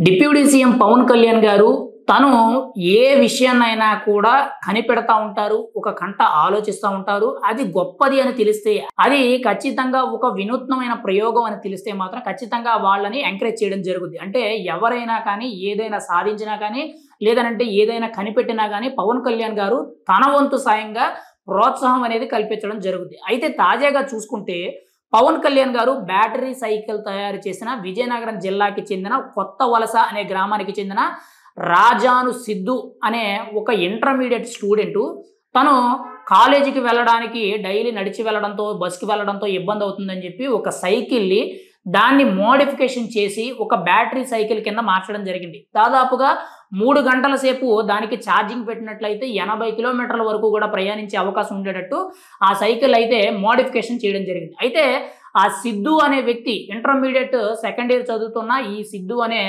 Deputy CM Pawan Kalyan గారు తను ఏ విషయాన్నైనా కూడా కనిపెడతా ఉంటారు. ఒక కంట ఆలోచిస్తా ఉంటారు. అది గొప్పది అని తెలిస్తే, అది ఖచ్చితంగా ఒక వినూత్నమైన ప్రయోగం అని తెలిస్తే మాత్రం ఖచ్చితంగా వాళ్ళని ఎంకరేజ్ చేయడం జరుగుద్ది. అంటే ఎవరైనా కానీ, ఏదైనా సాధించినా కానీ, లేదనంటే ఏదైనా కనిపెట్టినా కానీ పవన్ కళ్యాణ్ గారు తన వంతు సాయంగా ప్రోత్సాహం అనేది కల్పించడం జరుగుద్ది. అయితే తాజాగా చూసుకుంటే పవన్ కళ్యాణ్ గారు బ్యాటరీ సైకిల్ తయారు చేసిన విజయనగరం జిల్లాకి చెందిన కొత్త వలస అనే గ్రామానికి చెందిన రాజాను సిద్ధు అనే ఒక ఇంటర్మీడియట్ స్టూడెంటు తను కాలేజీకి వెళ్ళడానికి డైలీ నడిచి వెళ్ళడంతో, బస్కి వెళ్ళడంతో ఇబ్బంది అవుతుందని చెప్పి ఒక సైకిల్ని దాన్ని మోడిఫికేషన్ చేసి ఒక బ్యాటరీ సైకిల్ కింద మార్చడం జరిగింది. దాదాపుగా 3 గంటల సేపు దానికి ఛార్జింగ్ పెట్టినట్లయితే 80 కిలోమీటర్ల వరకు కూడా ప్రయాణించే అవకాశం ఉండేటట్టు ఆ సైకిల్ అయితే మోడిఫికేషన్ చేయడం జరిగింది. అయితే ఆ సిద్ధు అనే వ్యక్తి ఇంటర్మీడియట్ సెకండ్ ఇయర్ చదువుతున్న ఈ సిద్ధు అనే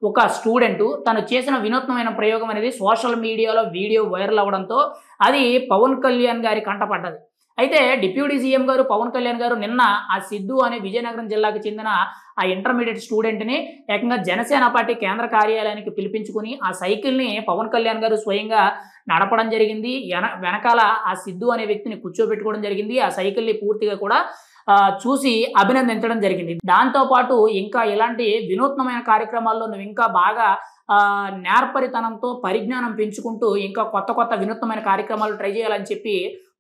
ఒక స్టూడెంటు తను చేసిన వినూత్నమైన ప్రయోగం అనేది సోషల్ మీడియాలో వీడియో వైరల్ అవ్వడంతో అది పవన్ కళ్యాణ్ గారి కంటపడ్డది. అయితే డిప్యూటీ సీఎం గారు పవన్ కళ్యాణ్ గారు నిన్న ఆ సిద్ధు అనే విజయనగరం జిల్లాకు చెందిన ఆ ఇంటర్మీడియట్ స్టూడెంట్ని ఏకంగా జనసేన పార్టీ కేంద్ర కార్యాలయానికి పిలిపించుకుని ఆ సైకిల్ని పవన్ కళ్యాణ్ గారు స్వయంగా నడపడం జరిగింది. వెనకాల ఆ సిద్ధు అనే వ్యక్తిని కూర్చోబెట్టుకోవడం జరిగింది. ఆ సైకిల్ని పూర్తిగా కూడా చూసి అభినందించడం జరిగింది. దాంతోపాటు ఇంకా ఇలాంటి వినూత్నమైన కార్యక్రమాల్లో నువ్వు ఇంకా బాగా నేర్పరితనంతో పరిజ్ఞానం పెంచుకుంటూ ఇంకా కొత్త కొత్త వినూత్నమైన కార్యక్రమాలు ట్రై చేయాలని చెప్పి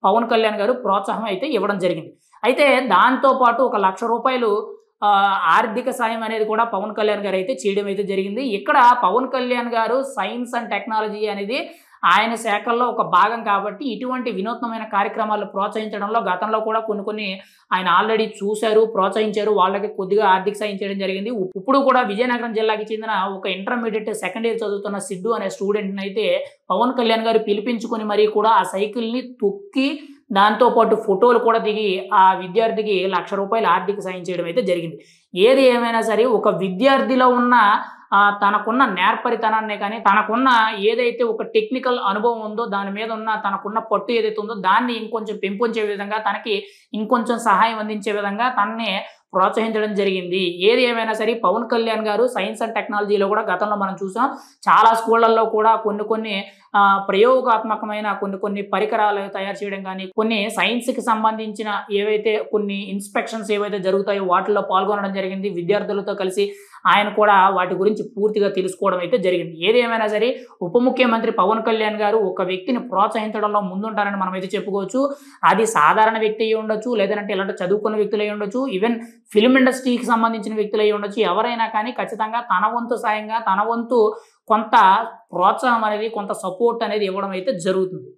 పవన్ కళ్యాణ్ గారు ప్రోత్సాహం అయితే ఇవ్వడం జరిగింది. అయితే దాంతోపాటు ఒక ₹1,00,000 ఆర్థిక సాయం అనేది కూడా పవన్ కళ్యాణ్ గారు అయితే చేయడం అయితే జరిగింది. ఇక్కడ పవన్ కళ్యాణ్ గారు సైన్స్ అండ్ టెక్నాలజీ అనేది ఆయన శాఖల్లో ఒక భాగం కాబట్టి ఇటువంటి వినూత్నమైన కార్యక్రమాలు ప్రోత్సహించడంలో గతంలో కూడా కొన్ని ఆయన ఆల్రెడీ చూశారు, ప్రోత్సహించారు. వాళ్ళకి కొద్దిగా ఆర్థిక సాయం చేయడం జరిగింది. ఇప్పుడు కూడా విజయనగరం జిల్లాకి చెందిన ఒక ఇంటర్మీడియట్ సెకండ్ ఇయర్ చదువుతున్న సిద్ధు అనే స్టూడెంట్ని అయితే పవన్ కళ్యాణ్ గారు పిలిపించుకొని మరీ కూడా ఆ సైకిల్ని తొక్కి దాంతోపాటు ఫోటోలు కూడా దిగి ఆ విద్యార్థికి ₹1,00,000 ఆర్థిక సాయం చేయడం అయితే జరిగింది. ఏది ఏమైనా సరే ఒక విద్యార్థిలో ఉన్న తనకున్న నేర్పరితనాన్నే కానీ, తనకున్న ఏదైతే ఒక టెక్నికల్ అనుభవం ఉందో దాని మీద ఉన్న తనకున్న పట్టు ఏదైతే ఉందో దాన్ని ఇంకొంచెం పెంపొంచే విధంగా, తనకి ఇంకొంచెం సహాయం అందించే విధంగా తనని ప్రోత్సహించడం జరిగింది. ఏది ఏమైనా సరే పవన్ కళ్యాణ్ గారు సైన్స్ అండ్ టెక్నాలజీలో కూడా గతంలో మనం చూసాం. చాలా స్కూళ్ళల్లో కూడా కొన్ని ప్రయోగాత్మకమైన కొన్ని పరికరాలు తయారు చేయడం కానీ, కొన్ని సైన్స్కి సంబంధించిన ఏవైతే కొన్ని ఇన్స్పెక్షన్స్ ఏవైతే జరుగుతాయో వాటిల్లో పాల్గొనడం జరిగింది. విద్యార్థులతో కలిసి ఆయన కూడా వాటి గురించి పూర్తిగా తెలుసుకోవడం అయితే జరిగింది. ఏది ఏమైనా సరే ఉప ముఖ్యమంత్రి పవన్ కళ్యాణ్ గారు ఒక వ్యక్తిని ప్రోత్సహించడంలో ముందుంటారని మనం అయితే చెప్పుకోవచ్చు. అది సాధారణ వ్యక్తి అయి ఉండొచ్చు, లేదంటే ఇలాంటి చదువుకున్న వ్యక్తులు అయి ఉండొచ్చు, ఈవెన్ ఫిల్మ్ ఇండస్ట్రీకి సంబంధించిన వ్యక్తులు అయి ఉండొచ్చు. ఎవరైనా కానీ ఖచ్చితంగా తన వంతు సాయంగా, తన వంతు కొంత ప్రోత్సాహం అనేది, కొంత సపోర్ట్ అనేది ఇవ్వడం అయితే జరుగుతుంది.